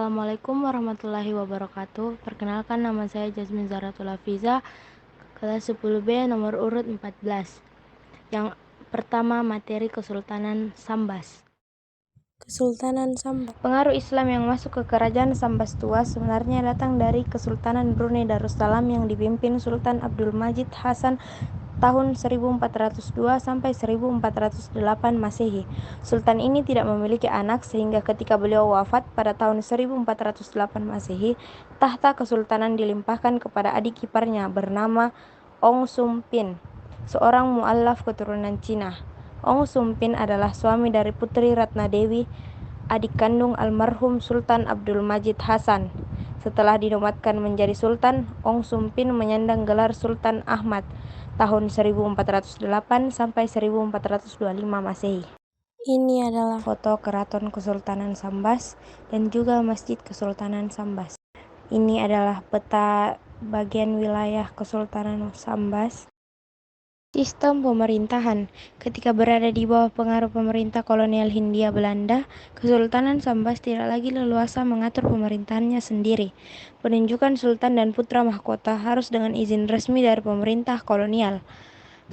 Assalamualaikum warahmatullahi wabarakatuh. Perkenalkan, nama saya Jasmine Zaratul Hafiza, kelas 10B nomor urut 14. Yang pertama, materi Kesultanan Sambas. Kesultanan Sambas. Pengaruh Islam yang masuk ke kerajaan Sambas tua sebenarnya datang dari Kesultanan Brunei Darussalam yang dipimpin Sultan Abdul Majid Hasan tahun 1402 sampai 1408 Masehi. Sultan ini tidak memiliki anak sehingga ketika beliau wafat pada tahun 1408 Masehi, tahta kesultanan dilimpahkan kepada adik iparnya bernama Ong Sumpin, seorang mu'allaf keturunan Cina. Ong Sumpin adalah suami dari Putri Ratna Dewi, adik kandung almarhum Sultan Abdul Majid Hasan. Setelah dinobatkan menjadi sultan, Ong Sumpin menyandang gelar Sultan Ahmad tahun 1408 sampai 1425 Masehi. Ini adalah Foto Keraton Kesultanan Sambas dan juga Masjid Kesultanan Sambas. Ini adalah peta bagian wilayah Kesultanan Sambas. Sistem pemerintahan. Ketika berada di bawah pengaruh pemerintah kolonial Hindia Belanda, Kesultanan Sambas tidak lagi leluasa mengatur pemerintahannya sendiri. Penunjukan sultan dan putra mahkota harus dengan izin resmi dari pemerintah kolonial.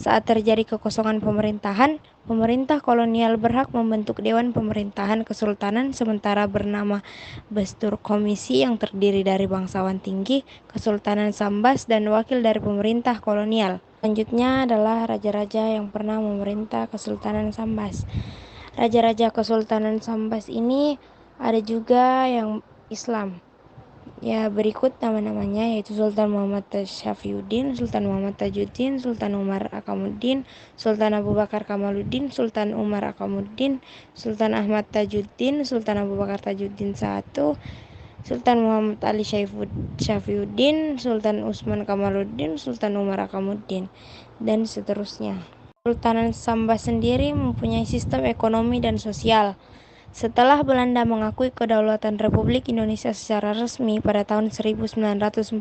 Saat terjadi kekosongan pemerintahan, pemerintah kolonial berhak membentuk Dewan Pemerintahan Kesultanan sementara bernama Bestur Komisi yang terdiri dari bangsawan tinggi, Kesultanan Sambas, dan wakil dari pemerintah kolonial. Selanjutnya adalah raja-raja yang pernah memerintah Kesultanan Sambas. Raja-raja Kesultanan Sambas ini ada juga yang Islam. Ya, berikut nama-namanya yaitu Sultan Muhammad Syafiuddin, Sultan Muhammad Tajuddin, Sultan Umar Akamuddin, Sultan Abu Bakar Kamaluddin, Sultan Umar Akamuddin, Sultan Ahmad Tajuddin, Sultan Abu Bakar Tajuddin I, Sultan Muhammad Ali Syafiuddin, Sultan Usman Kamaluddin, Sultan Umar Akamuddin, dan seterusnya. Kesultanan Sambas sendiri mempunyai sistem ekonomi dan sosial. Setelah Belanda mengakui kedaulatan Republik Indonesia secara resmi pada tahun 1949,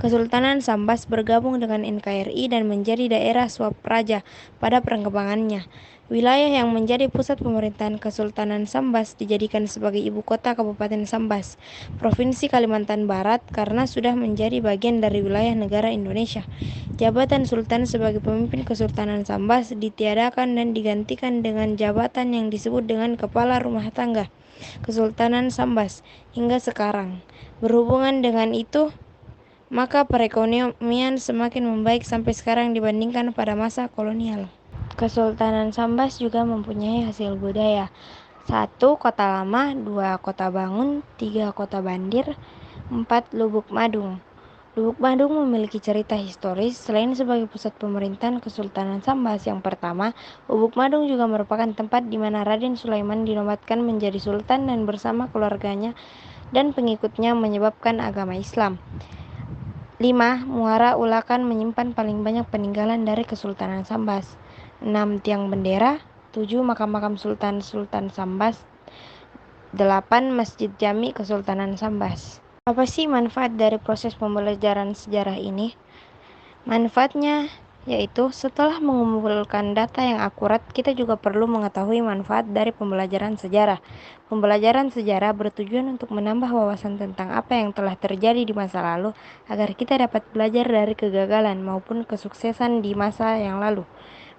Kesultanan Sambas bergabung dengan NKRI dan menjadi daerah swapraja pada perkembangannya. Wilayah yang menjadi pusat pemerintahan Kesultanan Sambas dijadikan sebagai ibu kota Kabupaten Sambas, Provinsi Kalimantan Barat karena sudah menjadi bagian dari wilayah negara Indonesia. Jabatan Sultan sebagai pemimpin Kesultanan Sambas ditiadakan dan digantikan dengan jabatan yang disebut dengan Kepala Rumah Tangga Kesultanan Sambas hingga sekarang. Berhubungan dengan itu, maka perekonomian semakin membaik sampai sekarang dibandingkan pada masa kolonial. Kesultanan Sambas juga mempunyai hasil budaya. 1. Kota Lama, 2. Kota Bangun, 3. Kota Bandir, 4. Lubuk Madung. Lubuk Madung memiliki cerita historis. Selain sebagai pusat pemerintahan Kesultanan Sambas yang pertama, Lubuk Madung juga merupakan tempat di mana Raden Sulaiman dinobatkan menjadi sultan dan bersama keluarganya dan pengikutnya menyebabkan agama Islam. 5. Muara Ulakan menyimpan paling banyak peninggalan dari Kesultanan Sambas. 6. Tiang bendera. 7. Makam-makam Sultan Sambas. 8. Masjid Jami Kesultanan Sambas. Apa sih manfaat dari proses pembelajaran sejarah ini? Manfaatnya yaitu setelah mengumpulkan data yang akurat, kita juga perlu mengetahui manfaat dari pembelajaran sejarah. Pembelajaran sejarah bertujuan untuk menambah wawasan tentang apa yang telah terjadi di masa lalu agar kita dapat belajar dari kegagalan maupun kesuksesan di masa yang lalu.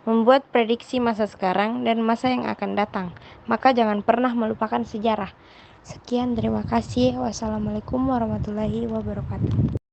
Membuat prediksi masa sekarang dan masa yang akan datang. Maka jangan pernah melupakan sejarah. Sekian, terima kasih. Wassalamualaikum warahmatullahi wabarakatuh.